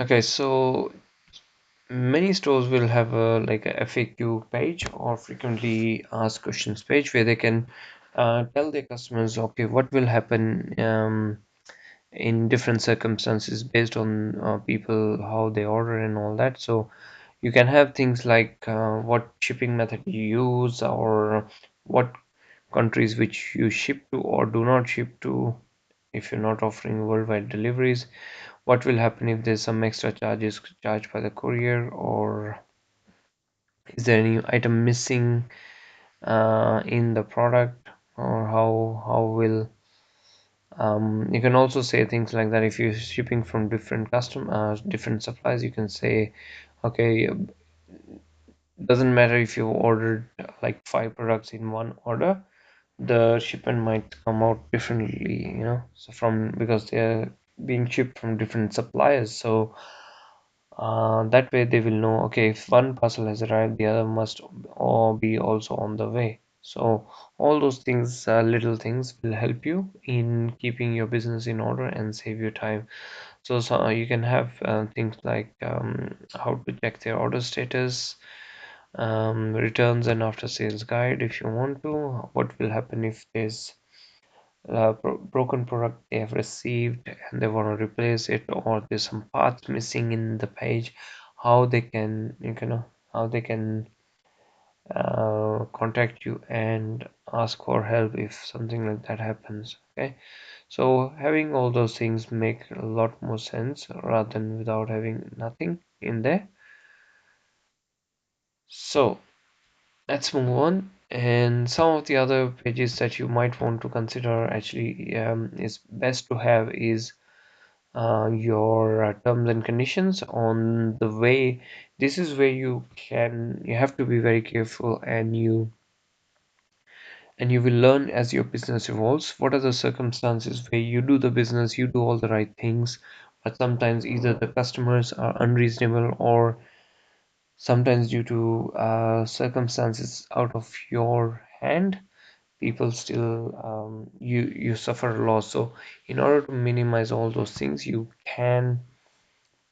Okay, so many stores will have a like a FAQ page or frequently asked questions page where they can tell their customers, okay, what will happen in different circumstances based on people how they order and all that. So you can have things like what shipping method you use or what countries which you ship to or do not ship to if you're not offering worldwide deliveries. What will happen if there's some extra charges charged by the courier, or is there any item missing in the product, or how will you can also say things like that. If you're shipping from different suppliers, you can say, okay, doesn't matter if you ordered like five products in one order, the shipment might come out differently, so from because they're being shipped from different suppliers. So that way they will know, okay, if one parcel has arrived, the other must all be also on the way. So all those things, little things, will help you in keeping your business in order and save you time. So you can have things like how to check their order status, returns and after sales guide if you want to. What will happen if there's broken product they have received and they want to replace it, or there's some parts missing in the page, how they can how they can contact you and ask for help if something like that happens. Okay, so having all those things make a lot more sense rather than without having nothing in there. So let's move on. And some of the other pages that you might want to consider actually is best to have is your terms and conditions on the way. This is where you have to be very careful, and you will learn as your business evolves what are the circumstances where you do the business, you do all the right things, but sometimes either the customers are unreasonable, or sometimes due to circumstances out of your hand, people still you suffer a loss. So in order to minimize all those things, you can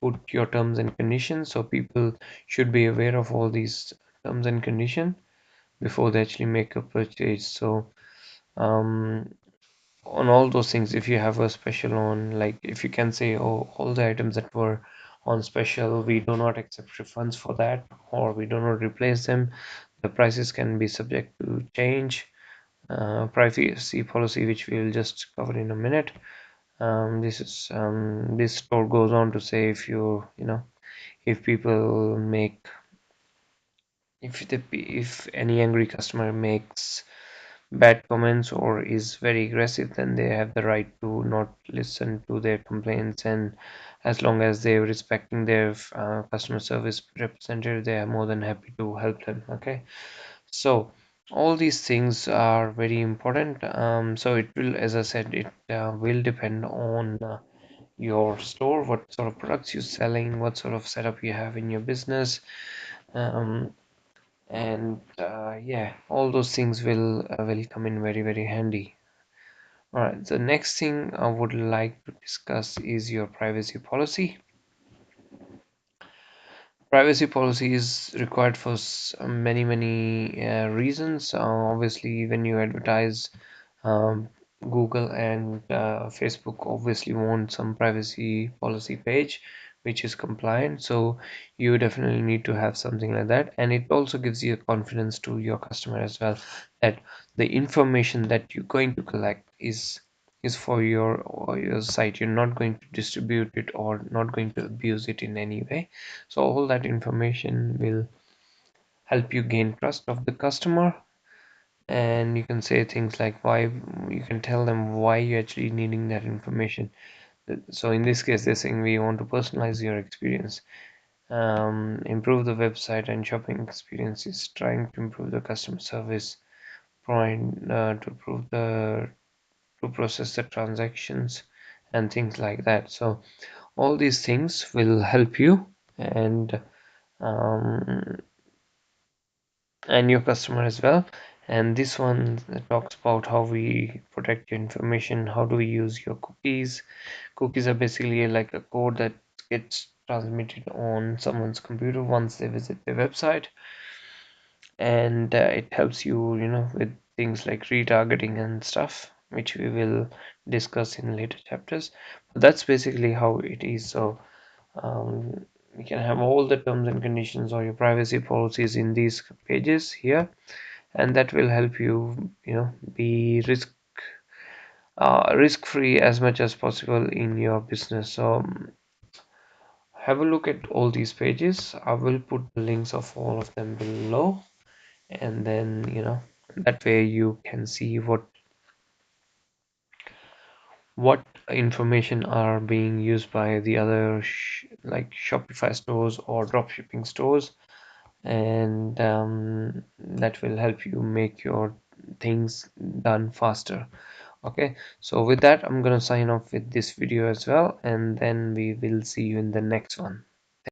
put your terms and conditions, so people should be aware of all these terms and conditions before they actually make a purchase. So um, on all those things, if you have a special on, like if you can say, oh, all the items that were on special, we do not accept refunds for that, or we do not replace them, the prices can be subject to change. Privacy policy, which we will just cover in a minute. This store goes on to say, if if people make if any angry customer makes bad comments or is very aggressive, then they have the right to not listen to their complaints, and as long as they're respecting their customer service representative, they are more than happy to help them. Okay, so all these things are very important. So it will, as I said, it will depend on your store, what sort of products you're selling, what sort of setup you have in your business. um, and yeah, all those things will come in very very handy. All right, the next thing I would like to discuss is your privacy policy. Privacy policy is required for many reasons. Obviously, when you advertise, um, Google and Facebook obviously want some privacy policy page which is compliant. So you definitely need to have something like that, and it also gives you confidence to your customer as well, that the information that you're going to collect is for your site. You're not going to distribute it or not going to abuse it in any way. So all that information will help you gain trust of the customer, and you can say things like why. You can tell them why you're actually needing that information. So in this case, they're saying we want to personalize your experience, improve the website and shopping experiences, trying to improve the customer service, point to improve the to process the transactions and things like that. So all these things will help you, and um, and your customer as well. And this one talks about how we protect your information, how do we use your cookies. Cookies are basically like a code that gets transmitted on someone's computer once they visit the website. And it helps you, with things like retargeting and stuff, which we will discuss in later chapters. But that's basically how it is. So you can have all the terms and conditions or your privacy policies in these pages here, and that will help you, be risk free as much as possible in your business. So have a look at all these pages. I will put the links of all of them below, and then that way you can see what information are being used by the other like Shopify stores or dropshipping stores, and that will help you make your things done faster. Okay, so with that, I'm gonna sign off with this video as well, and then we will see you in the next one.